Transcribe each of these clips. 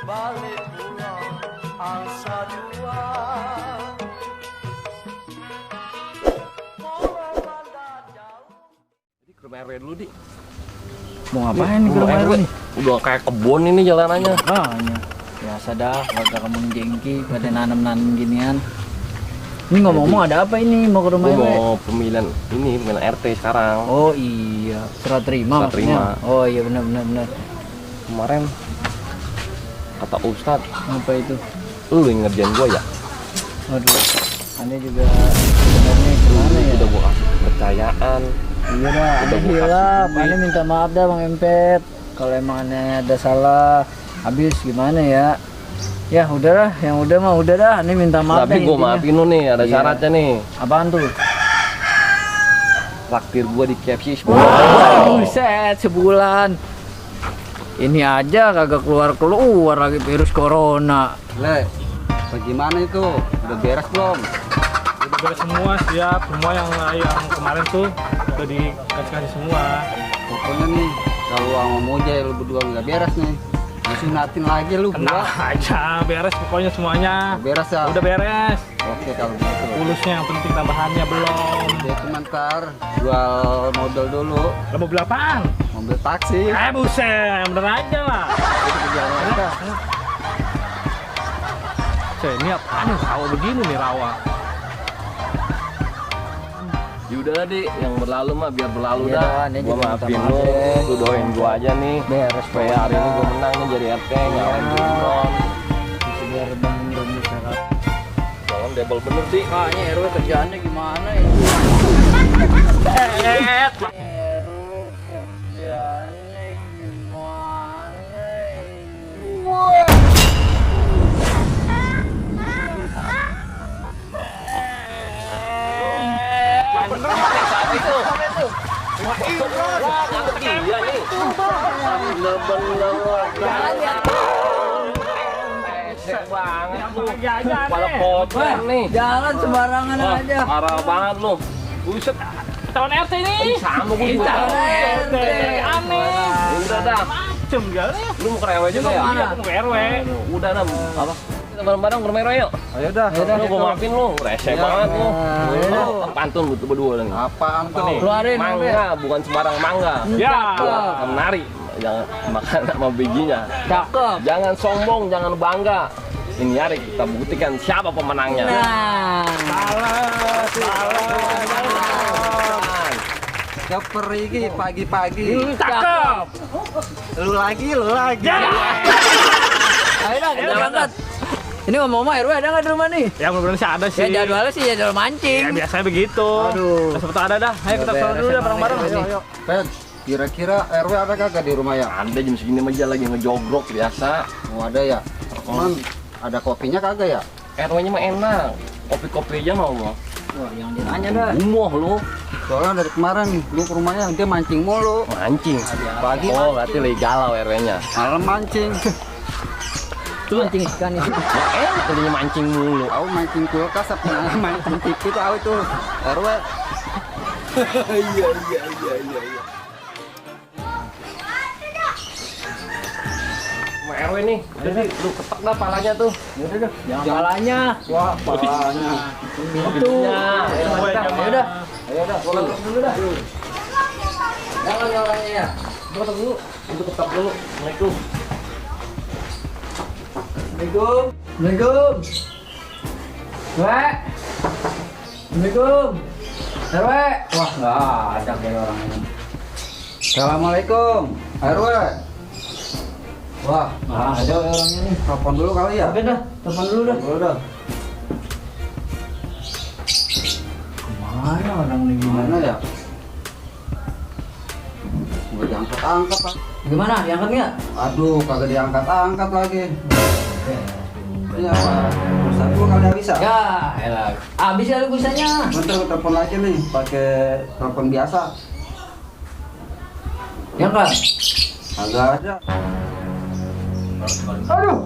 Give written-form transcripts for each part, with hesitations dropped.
balik pulang angsa jua. Jadi ke rumah RW dulu, Di. Mau ngapain nih ke rumah RW nih? Udah kayak kebun ini jalanannya. Hanya biasa dah, warga kampung jengki pada nanam-nanam ginian. Ini ngomong-ngomong ada apa ini mau ke rumah Gue RW? mau pemilihan RT sekarang. Oh iya, serah terima Serah terima. maksudnya. Oh iya benar. Kemarin kata Ustadz, Apa itu? lu yang ngerjain gue ya? Waduh, aneh juga sebenarnya gimana ya? Udah gue kasih kepercayaan. Iya dah, aneh Udah gua hilap. kasih Aneh minta maaf dah Bang Empet. Kalau emang aneh ada salah, habis gimana ya? Ya udahlah, yang udah mah udah dah. Aneh minta maaf. Tapi dah gue intinya. maafin lu nih, ada Iya. syaratnya nih. Apaan tuh? Traktir gue di KFC Buset, sebulan. Ini aja kagak keluar lagi virus corona. Le, bagaimana itu? Udah beres belum? Udah beres semua, siap. Semua yang kemarin tuh udah dikasih semua. Pokoknya nih, kalau sama Moja lu berdua nggak beres nih. Masih natin lagi lu Tenang berdua. aja, beres pokoknya semuanya. Beres ya? Udah beres. Oke kalau gitu. Pulusnya yang penting, tambahannya belum. Dia cuma ntar jual modal dulu, Lo mau beli apaan? mobil taksi. Buset, yang bener aja lah. Itu kerjaan kita. Cek, ini apaan nih? Rawa begini nih, rawa. Yaudah Di, yang berlalu mah biar berlalu Iya dah. dah, ini Gue juga maafin minta lu, maaf deh. lu doain gue aja nih. Beres Supaya hari ini gue menang nih jadi RT, nyalain Jumron. biar bangun sekarang. Jangan debel bener Di. Kayaknya RW kerjaannya gimana ya? Iya nih. Bener-bener banget lu. Pada potong nih. Jalan sembarangan Wah, aja. parah banget lu. Buset, tahun RT ini. Sama gue juga. Aneh. Udah dah. Macem gak nih? Lu mau ke RW juga ya? Iya, aku mau ke RW. Udah dah. Apa? Kita bareng-bareng ke rumah RW yuk. Ayo dah. Lu gue maafin lu. Rese banget lu. Iya. Lu pantun gitu berdua nih. Apaan tuh? Keluarin Mangga, bukan sembarang mangga. Ya. Menari. Jangan makan sama bijinya. Cakep. Jangan sombong, jangan bangga. Ini hari kita buktikan siapa pemenangnya. Nah. Keperigi pagi-pagi. Cakep. Lu lagi. Ayo dah, kita berangkat. Ini ngomong-ngomong RW ada nggak di rumah nih? Ya mudah-mudahan sih ada sih. Ya jadwalnya sih jadwal mancing. Ya biasanya begitu. Aduh. Nah, sebetulnya ada dah. Ayo kita Beres, keluar dulu dah emang bareng-bareng. ini. Ayo. Pen, kira-kira RW ada kagak di rumah ya? Ada jam segini aja lagi ngejogrok biasa. Oh ada ya? Cuman ada kopinya kagak ya? RW-nya mah enak. Kopi-kopi aja mau. Wah, yang ditanya dah. Umuh lu. Soalnya dari kemarin lu ke rumahnya dia mancing mulu. Mancing. Pagi Oh, berarti lagi galau RW-nya. malam mancing. Tuh mancing ikan itu. Enak tadinya mancing mulu. Tahu mancing kulkas apa mancing TV tahu itu RW. Sama RW nih. Jadi lu ketok dah palanya tuh. Yaudah dah, jangan palanya. Wah, palanya. Itu. Ayo, Yaudah. Ayo dah, pulang dulu dah. Jangan nyalanya ya. ketok dulu. Itu ketok dulu. Assalamualaikum. Assalamualaikum. Assalamualaikum. Wek. Assalamualaikum. RW. Wah, nggak ada kayak orang ini. Assalamualaikum RW. Wah, Nggak ada orangnya nih. telepon dulu kali ya? Oke dah, telepon dulu dah. Dulu dah. Kemana orang ini Gimana gimana? ya? Gue diangkat-angkat Pak. Gimana? Diangkat nggak? Aduh, kagak diangkat-angkat lagi. Iya, Pak. Pulsa gua kagak bisa. Ya, elah. Habis ya lu pulsanya. Bentar gua telepon lagi nih, pakai telepon biasa. Diangkat. Kagak ada. Aduh.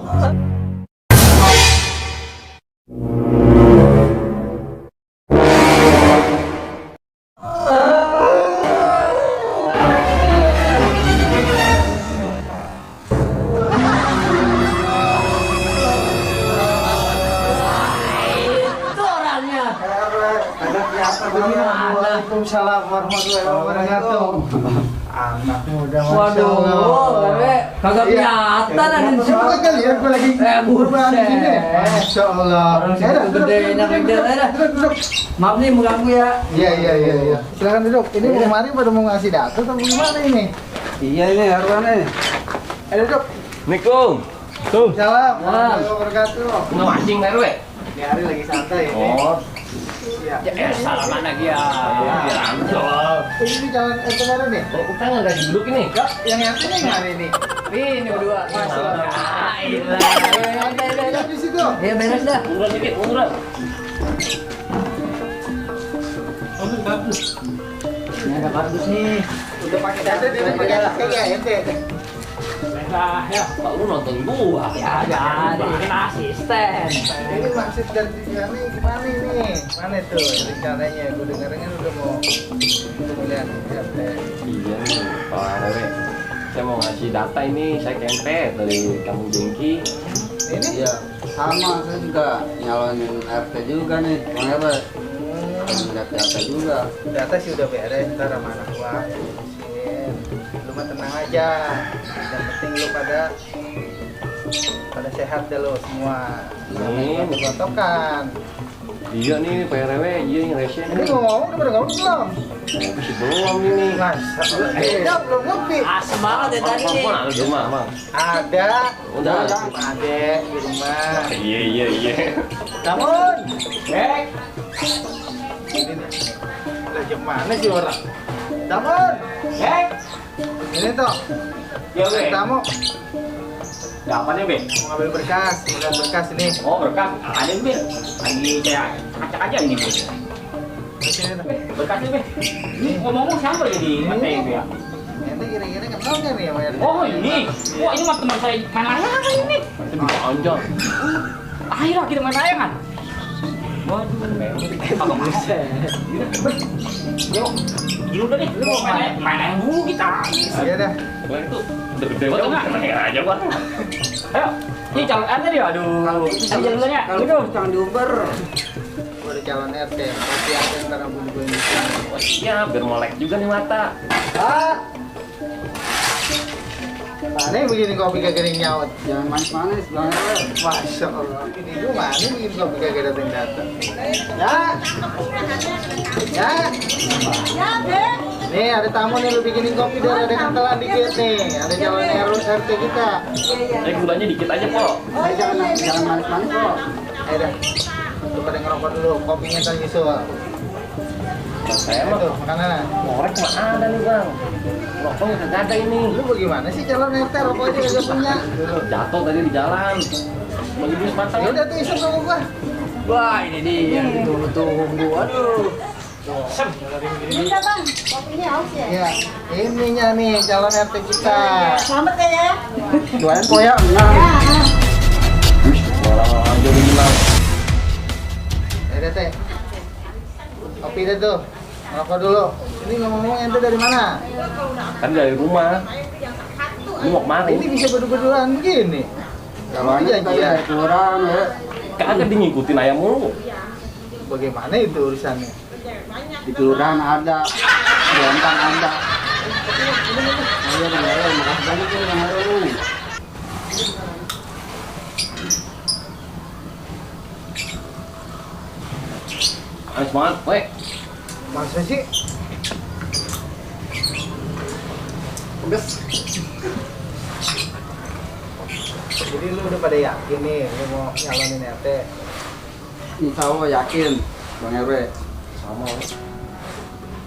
Waalaikumsalam warahmatullahi wabarakatuh. Anak muda, Waduh, Rwe, kagak kelihatan ada di sini. Kagak lihat gue lagi Buset. di sini. Masya Allah. Orang situ gede, enak yang dia. Duduk. Maaf nih mengganggu ya. Iya. Silakan duduk. Ini kemarin pada mau ngasih data atau gimana ini? Iya ini Arwane. Ayo duduk. Assalamualaikum. Tuh. Salam. Warahmatullahi wabarakatuh. Nggak mancing RW. Ini hari lagi santai ini. Oh, Iya. Salaman lagi ya. Ini jalan kemarin nih. oh, kita nggak kasih duduk ini. Yang ini hari ini. Ini berdua. Ada di situ. Ya beres dah. Munduran dikit, munduran. Ini ada kardus nih. Udah pakai data dia udah pakai data ya ente. Pak, lu nonton gua. Ya jadi kan asisten. Ini maksud dari ini gimana ini? Mana tuh rencananya? Gue dengarnya udah mau lihat RT. Iya nih, Pak RW. Saya mau ngasih data ini, saya kempe dari Kampung Jengki. Ini? Iya, sama saya juga nyalonin RT juga nih, Bang RW. Lihat RT juga. Data sih udah beres, ntar sama anak gua urusin. Lu mah tenang aja. Yang penting lu pada sehat deh lu semua. Amin. Berontokan. Iya nih, Pak RW, iya yang resen Ini nih. ngomong udah pada ngomong belum? Masih belum ini. Masa lu beda belum ngopi? Asem banget ya tadi nih. Mana ada rumah, Bang? Ada. Udah. Ada di rumah. Iya. Namun, ini nih. Lah jam mana sih orang? Namun, ini tuh. Ya, Be. Tamu Ya, apa nih, Be? mau ngambil berkas, melihat berkas ini. Oh, berkas. Ada nih, Be. Lagi saya acak aja ini, Be. Di sini tuh. Berkasnya, Be. Ini ngomong siapa ya di mata itu ya? Ente kira-kira kenal nggak nih sama RT? Oh ini, wah ini mah teman saya main layangan ini. Itu bisa anjol. Akhirnya kita main layangan. Waduh, Kagak bisa. Yuk, dulu dah nih, lu mau main layang dulu kita. Iya dah. Wah, itu udah gede banget, keren aja, Bang. Ayo, ini calon RT dia, aduh. Ayo jalan dulunya, Kalau jangan diumbar. Gua ada calon RT. Tapi ada ntar rambut gue ini. Oh iya, biar melek juga nih mata. Ah. Mana begini kopi kagak ada yang nyaut? Jangan manis-manis, Bang RW. Masya Allah. Ini gua mana begini kopi kagak ada yang datang? Ya. Nih ada tamu nih lu bikinin kopi biar ada kentelan dikit nih. Ada calon RT kita. Gulanya dikit aja, Pok. Jangan manis-manis kok. Ayo dah. Lu pada ngerokok dulu, kopinya kan nyusul. Saya Ayo mah tuh, makanan. ngorek mah ada nih, Bang. Rokoknya kagak ada ini. Lu bagaimana sih calon RT rokok aja kagak punya? Jatuh tadi di jalan. Mau beli sepatang. Ya udah tuh iseng sama gua. Wah ini dia yang ditunggu-tunggu. Aduh. Ini dah bang, kopinya haus ya? Ya, ininya nih calon RT kita. Selamat ya. Jualan koyak, enggak. Orang aja bilang. Ya udah teh. Kopi deh tuh. Ngerokok dulu. Ini ngomong-ngomong ente dari mana? Kan dari rumah. Ini mau kemana Ini bisa berdua-duaan begini. Kalau Iya, aja iya. kita kurang ya. Kagak di ngikutin ayam mulu. Bagaimana itu urusannya? Di kelurahan ada, di Lentang ada. Ayo, Bang RW, makasih banyak ya, Bang RW. Ayo banget, weh. Masa sih? Jadi lu udah pada yakin nih lu mau nyalonin RT? Insya Allah yakin, Bang RW. Sama.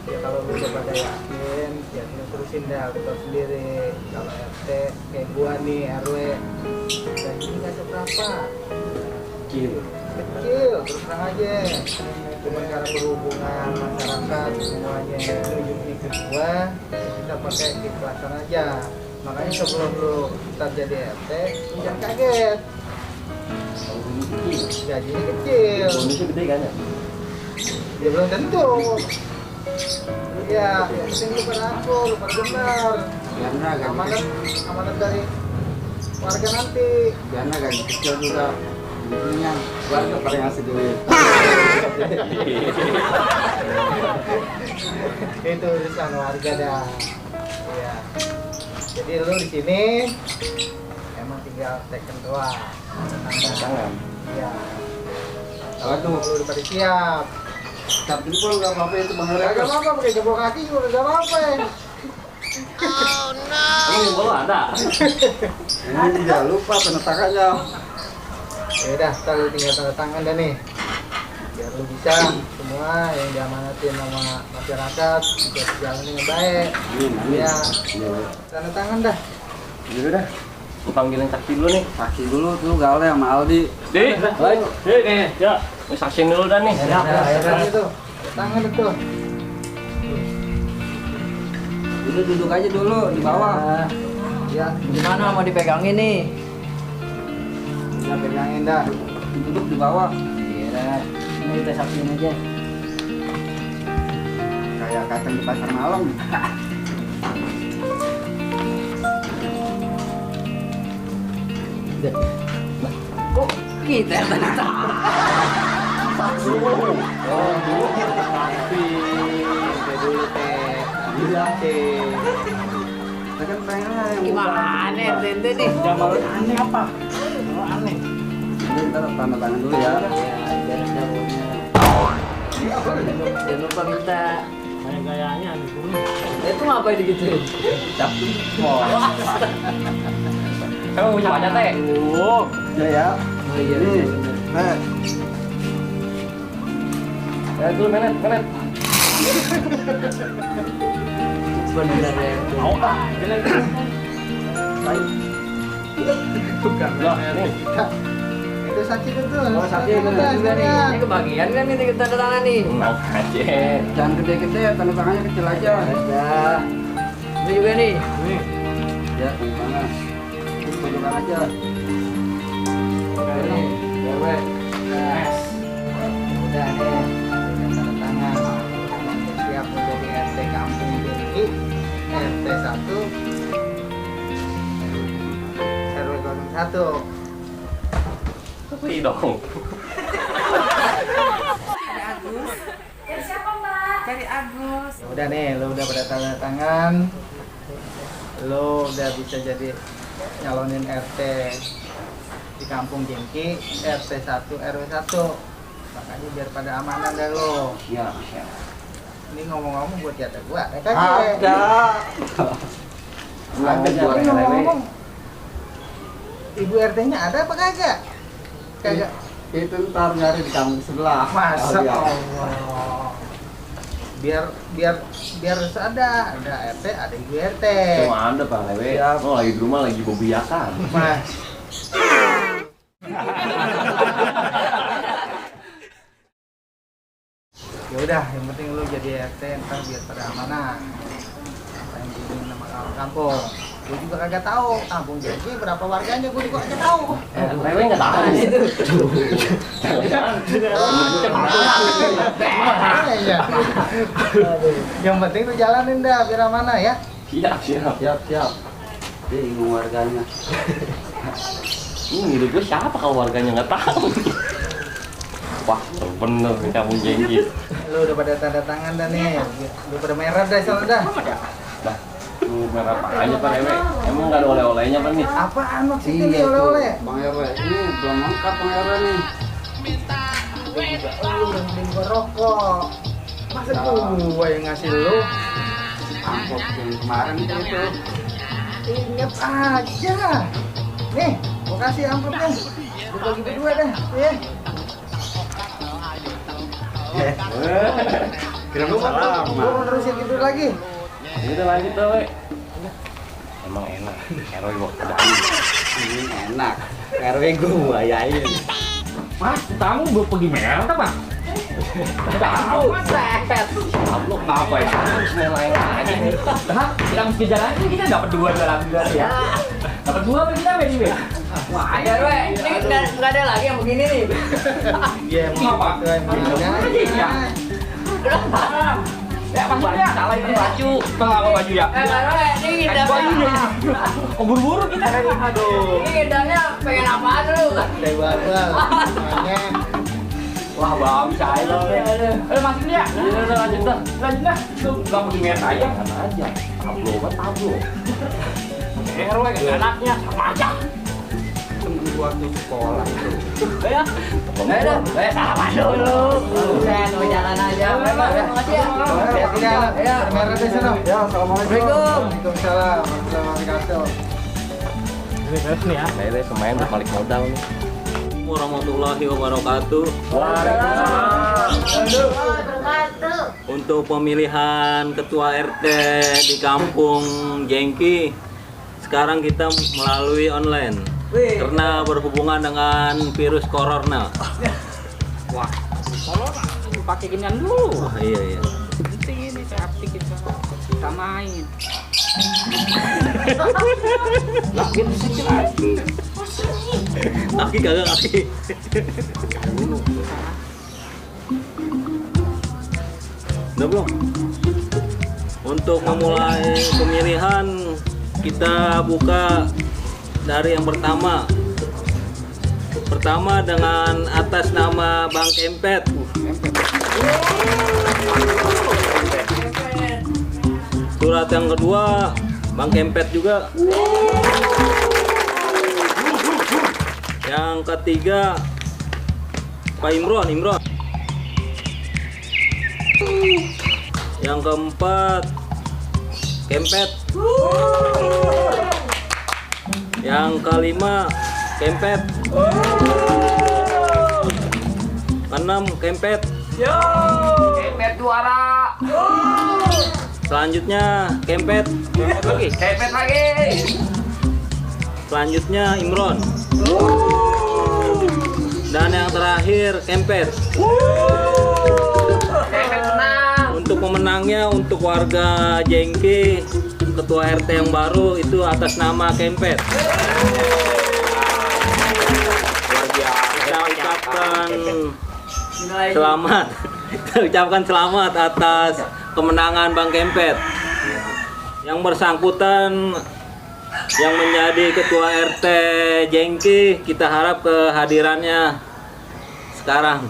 Ya kalau lu udah pada yakin, ya lu terusin dah, lu tau sendiri. Kalau RT kayak gua nih RW, gajinya nggak seberapa. Kiri. Kecil, terus terang aja. Cuman karena berhubungan masyarakat semuanya nunjukin ke gua, kita pakai keikhlasan aja. Makanya sebelum lu start jadi RT, lu jangan kaget. Gajinya kecil, Bonusnya gede kan ya? dia belum tentu. Ya, yang penting lu pada akur, lu pada benar. Biarnya gaji, Amanat dari warga nanti. biarnya gaji kecil juga. Mendingan warga pada ngasih duit. Itu urusan warga dah. Iya. Jadi lu di sini emang tinggal second doang. Tangan. Iya. Waduh. Lu udah pada siap. Tapi pun nggak apa-apa itu Bang Heru. Gak apa-apa, pakai jempol kaki juga gak apa-apa ya. Kamu yang bawa ada? Ini jangan lupa tanda tangannya. Ya udah, ntar lu tinggal tanda tangan dah nih. Biar lu bisa semua yang diamanatin sama masyarakat bisa berjalan dengan baik. Iya. Tanda tangan dah. Gitu dah. Lu panggilin saksi dulu nih. Saksi dulu tuh Gale sama Aldi. Di, nih, ya. Lu saksiin dulu dah nih. Ya, itu. Tangan itu. Udah duduk aja dulu di bawah. Ya, Gimana mau dipegangin nih? udah pegangin dah. Duduk di bawah. Iya. Ini kita saksiin aja. Kayak kacang di pasar malam. Kok kita yang tanda tangan? Dulu teh. Bilang teh. Saya kan pengennya yang Gimana ente nih? Jamal aneh apa? Jamal aneh. Ini ntar tanda tangan dulu ya. Jangan lupa minta. Kayak gayanya aneh banget. Itu ngapain digituin? Kamu punya banyak teh? Ya ya. Oh iya, Nih. bener. Ya dulu menet. Bener ya. Mau ah, jalan. Bukan. Loh, nih. Itu saksi itu. Oh, saksi bener juga nih. Ini kebagian kan ini tanda tangan nih. Tenang aja. Jangan gede-gede, tanda tangannya kecil aja. Dah. Ini juga nih. Nih, Ya, tanda tangan. Ini pojokan aja. Ini. Ya weh. Nah. Udah nih. Dengan tanda tangan. Siap menjadi RT Kampung Jengki, RT 1, RW 01. Tapi dong. Dari Agus. Ya udah nih, lu udah pada tanda tangan. Lu udah bisa jadi nyalonin RT di Kampung Jengki, RT 1, RW 1. Makanya biar pada amanan dah lu. Ya, ya. Ini ngomong-ngomong buat jatah gua. Ada. Ada Tapi ngomong-ngomong, Ibu RT-nya ada apa kagak? Kagak. Itu ntar nyari di kampung sebelah. Masa Oh, iya. Allah. Biar harus ada RT, ada Ibu RT. Cuma ada Pak Lewe. Oh lagi di rumah lagi bobiakan. Mas. Ya udah, yang penting lu jadi RT ntar biar pada amanah. Apa yang diingin sama kampung. Gue juga kagak tahu kampung Jengki berapa warganya, gue juga kagak tahu. Lewe nggak tahu itu. Iya. Yang penting lu jalanin dah biar amanah ya. Siap. Siap. Bingung warganya. Ini hidup gue siapa kalau warganya nggak tahu. Wah, bener nih kamu Jengki. Lu udah pada tanda tangan dah nih. Lu pada merah dah soalnya dah. Dah, lu merah apa aja Pak Lewe? Emang nggak ada oleh-olehnya Pak nih? Apaan maksudnya nih Iya tuh, oleh-oleh? Bang RW. Ini belum lengkap Bang RW nih. Lu juga lu yang beliin gua rokok. Masa gua yang ngasih lu? Amplop yang kemarin itu. Ingat aja. Nih, gua kasih amplopnya. Gua bagi berdua dah, ya. Kira Gua mau nerusin tidur lagi. Ini udah lanjut dah, we. Emang enak. RW gua kedain. Ini enak. RW gua yain. Mas, kamu belum pergi merah apa? Tahu. Lu apa ya? Semelain aja nih. Hah? Kita mesti jalan kita dapat dua dalam dua ya. Dapat dua apa kita Be? Wah, ya weh. Ini nggak ada lagi yang begini nih. Iya, mau Apa? itu emang Iya. Ya, maksudnya salah itu baju. Tengah apa baju ya? Weh, ini Bajunya. ngidamnya. Oh, buru-buru kita. Aduh. Ini ngidamnya pengen apaan lu? Semuanya. Wah, bang, bisa aja. Masuk dia. Udah lanjut dah. Lanjut dah. Lu bang di mes aja. Kata aja. Tablo. RW ke anaknya sama aja. Tunggu waktu sekolah itu. Ya. Sama dulu. Udah, mau jalan aja. Makasih ya. Ya, merah di sana. Ya, Assalamualaikum. Waalaikumsalam. Warahmatullahi wabarakatuh. Ini beres nih ya. Saya pemain balik modal nih. Warahmatullahi wabarakatuh. Untuk pemilihan ketua RT di kampung Jengki, sekarang kita melalui online karena berhubungan dengan virus corona. Wah, kalau pakai ginian dulu. Wah, iya. Penting ini kreatif kita main. Lagi di situ lagi. Kaki kagak kaki. Udah belum? Untuk memulai pemilihan kita buka dari yang pertama. Pertama dengan atas nama Bang Kempet. Surat yang kedua Bang Kempet juga. Yang ketiga Pak Imron. Yang keempat Kempet. Yang kelima Kempet. Keenam Kempet. Kempet juara. Selanjutnya Kempet. Kempet lagi. Selanjutnya Imron. Dan yang terakhir Kempet. Kempet menang. Untuk pemenangnya untuk warga Jengki, ketua RT yang baru itu atas nama Kempet. Kita ucapkan selamat. Kita ucapkan selamat atas kemenangan Bang Kempet. Yang bersangkutan yang menjadi ketua RT Jengki, kita harap kehadirannya sekarang.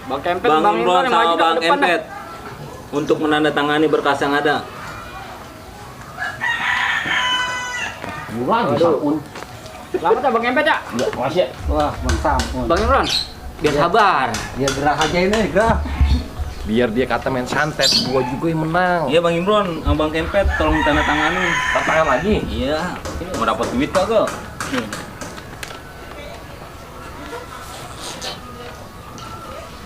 Bang Kempet, Bang Imron yang maju sama dah Bang ke depan dah. Kempet untuk menandatangani berkas yang ada. Lagi sabun. Selamat ya Bang Kempet ya. Enggak, makasih ya. Wah, Bang Sampun. Bang Imron, biar sabar. Dia gerah aja ini, gerah. Biar dia kata main santet, gua juga yang menang. Iya Bang Imron, sama Bang Kempet tolong tanda tangani. Tantangan lagi. Iya, mau dapat duit kagak?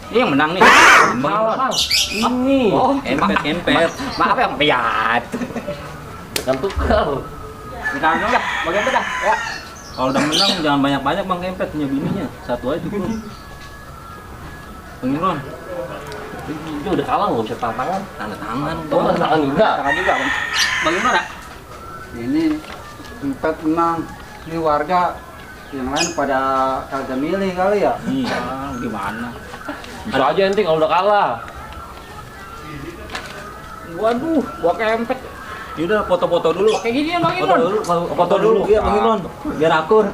Ini yang menang nih. Bang Imron. Ini. Oh, Kempet. maaf ya, Piat. Kan tuker. Kita menang dah, Bang Kempet dah. Ya. Kalau udah menang jangan banyak-banyak Bang Kempet, punya bininya. Satu aja cukup. Bang Imron, Dia udah kalah nggak bisa tantangan. tanda tangan. Oh, tantangan juga. Tangan juga, Bang. Bang Imron ya. Ini empat menang. Ini warga yang lain pada kagak milih kali ya. Iya. Gimana? Bisa aja ente kalau udah kalah. Waduh, gua Kempet. Yaudah foto-foto dulu. Kayak gini ya Bang Foto Imron. dulu, foto dulu. Iya Bang Imron, biar akur.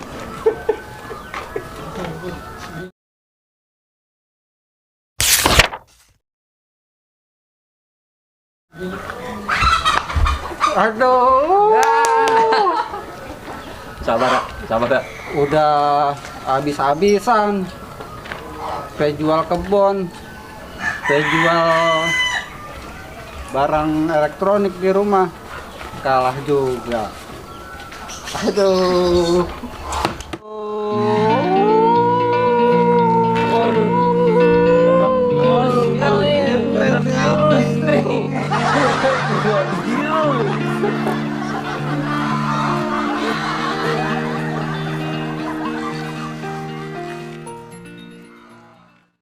Aduh. Sabar ya. Udah habis-habisan. Saya jual kebun. Saya jual barang elektronik di rumah. Kalah juga. Aduh.